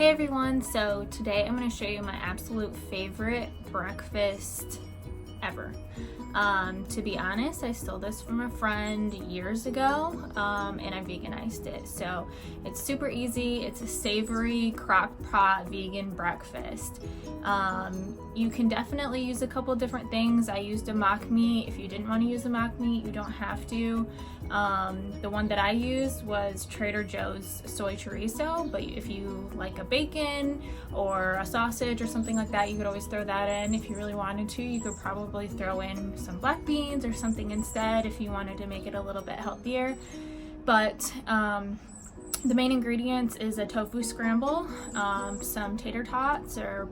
Hey everyone, so today I'm going to show you my absolute favorite breakfast ever. To be honest, I stole this from a friend years ago and I veganized it. So it's super easy. It's a savory crock-pot vegan breakfast. You can definitely use a couple different things. I used a mock meat. If you didn't want to use a mock meat, you don't have to. The one that I used was Trader Joe's soy chorizo, but if you like a bacon or a sausage or something like that, you could always throw that in. If you really wanted to, you could probably throw in some black beans or something instead if you wanted to make it a little bit healthier. But the main ingredients is a tofu scramble, some tater tots or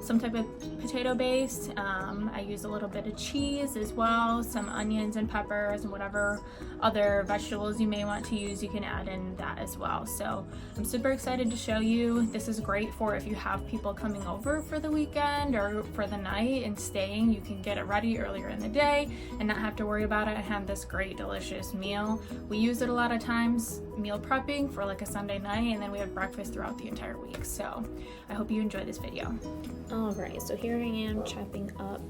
some type of potato base. I use a little bit of cheese as well, some onions and peppers and whatever other vegetables you may want to use, you can add in that as well. So I'm super excited to show you. This is great for if you have people coming over for the weekend or for the night and staying. You can get it ready earlier in the day and not have to worry about it and have this great delicious meal. We use it a lot of times meal prepping for like a Sunday night, and then we have breakfast throughout the entire week. So I hope you enjoy this video. Alright, so here I am chopping up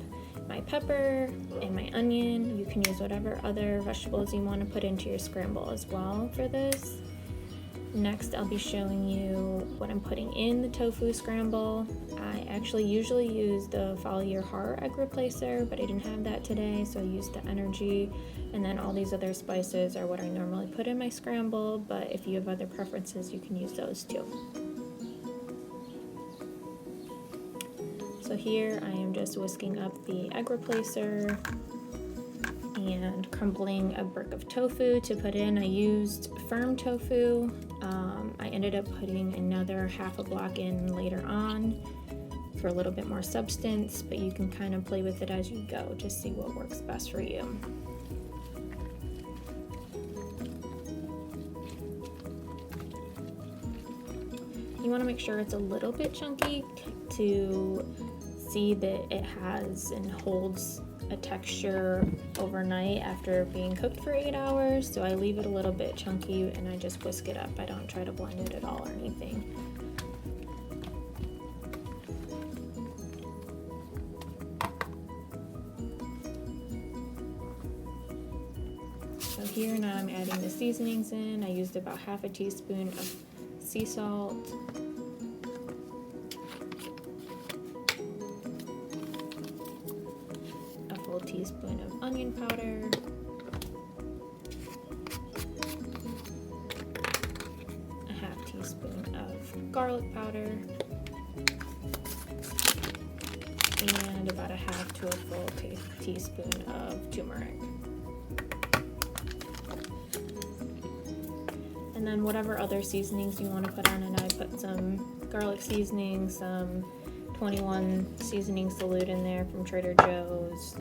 my pepper and my onion. You can use whatever other vegetables you want to put into your scramble as well for this. Next, I'll be showing you what I'm putting in the tofu scramble. I actually usually use the Follow Your Heart egg replacer, but I didn't have that today, so I used the Energy. And then all these other spices are what I normally put in my scramble, but if you have other preferences, you can use those too. So here I am just whisking up the egg replacer and crumbling a brick of tofu to put in. I used firm tofu. I ended up putting another half a block in later on for a little bit more substance, but you can kind of play with it as you go to see what works best for you. You want to make sure it's a little bit chunky to see that it has and holds a texture overnight after being cooked for 8 hours. So I leave it a little bit chunky and I just whisk it up. I don't try to blend it at all or anything. So here now I'm adding the seasonings in. I used about half a teaspoon of sea salt, a full teaspoon of onion powder, a half teaspoon of garlic powder, and about a half to a full teaspoon of turmeric. And then whatever other seasonings you want to put on it. I put some garlic seasoning, some 21 seasoning salute in there from Trader Joe's.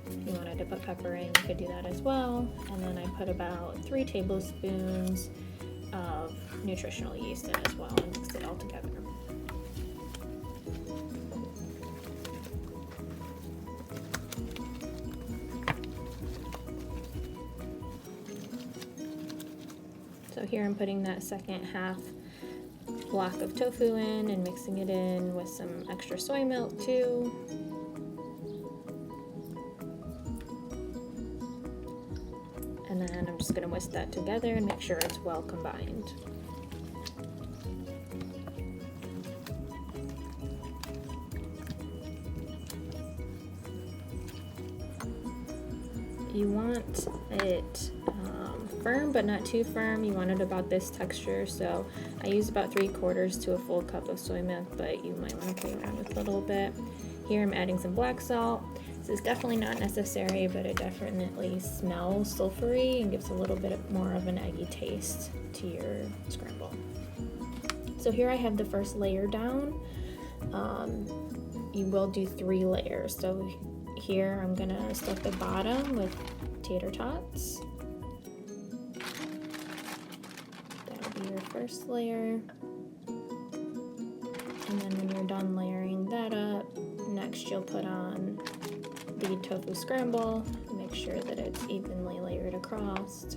If you wanted to put pepper in, you could do that as well. And then I put about 3 tablespoons of nutritional yeast in as well and mix it all together. So here I'm putting that second half block of tofu in and mixing it in with some extra soy milk too. And then I'm just going to whisk that together and make sure it's well combined. You want it firm but not too firm. You want it about this texture, so I use about 3/4 to a full cup of soy milk, but you might want to play around with it a little bit. Here I'm adding some black salt. This is definitely not necessary, but it definitely smells sulfury and gives a little bit more of an eggy taste to your scramble. So here I have the first layer down. You will do 3 layers. So here I'm gonna stuff the bottom with tater tots. That'll be your first layer. And then when you're done layering that up, next you'll put on the tofu scramble. Make sure that it's evenly layered across.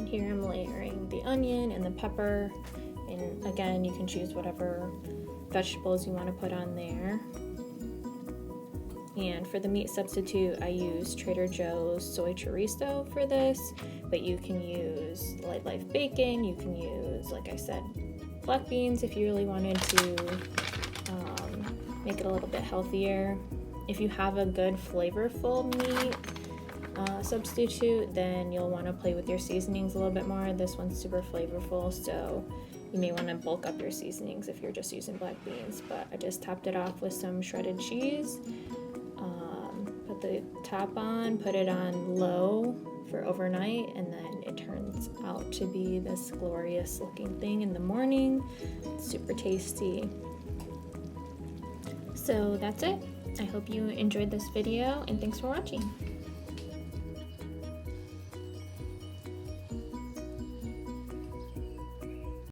And here I'm layering the onion and the pepper, and again, you can choose whatever vegetables you want to put on there. And for the meat substitute, I use Trader Joe's soy chorizo for this, but you can use Light Life bacon, you can use, like I said, black beans if you really wanted to make it a little bit healthier. If you have a good flavorful meat substitute, then you'll want to play with your seasonings a little bit more. This one's super flavorful, so you may want to bulk up your seasonings if you're just using black beans. But I just topped it off with some shredded cheese. Put the top on, put it on low for overnight, and then it turns out to be this glorious looking thing in the morning. It's super tasty. So that's it. I hope you enjoyed this video, and thanks for watching.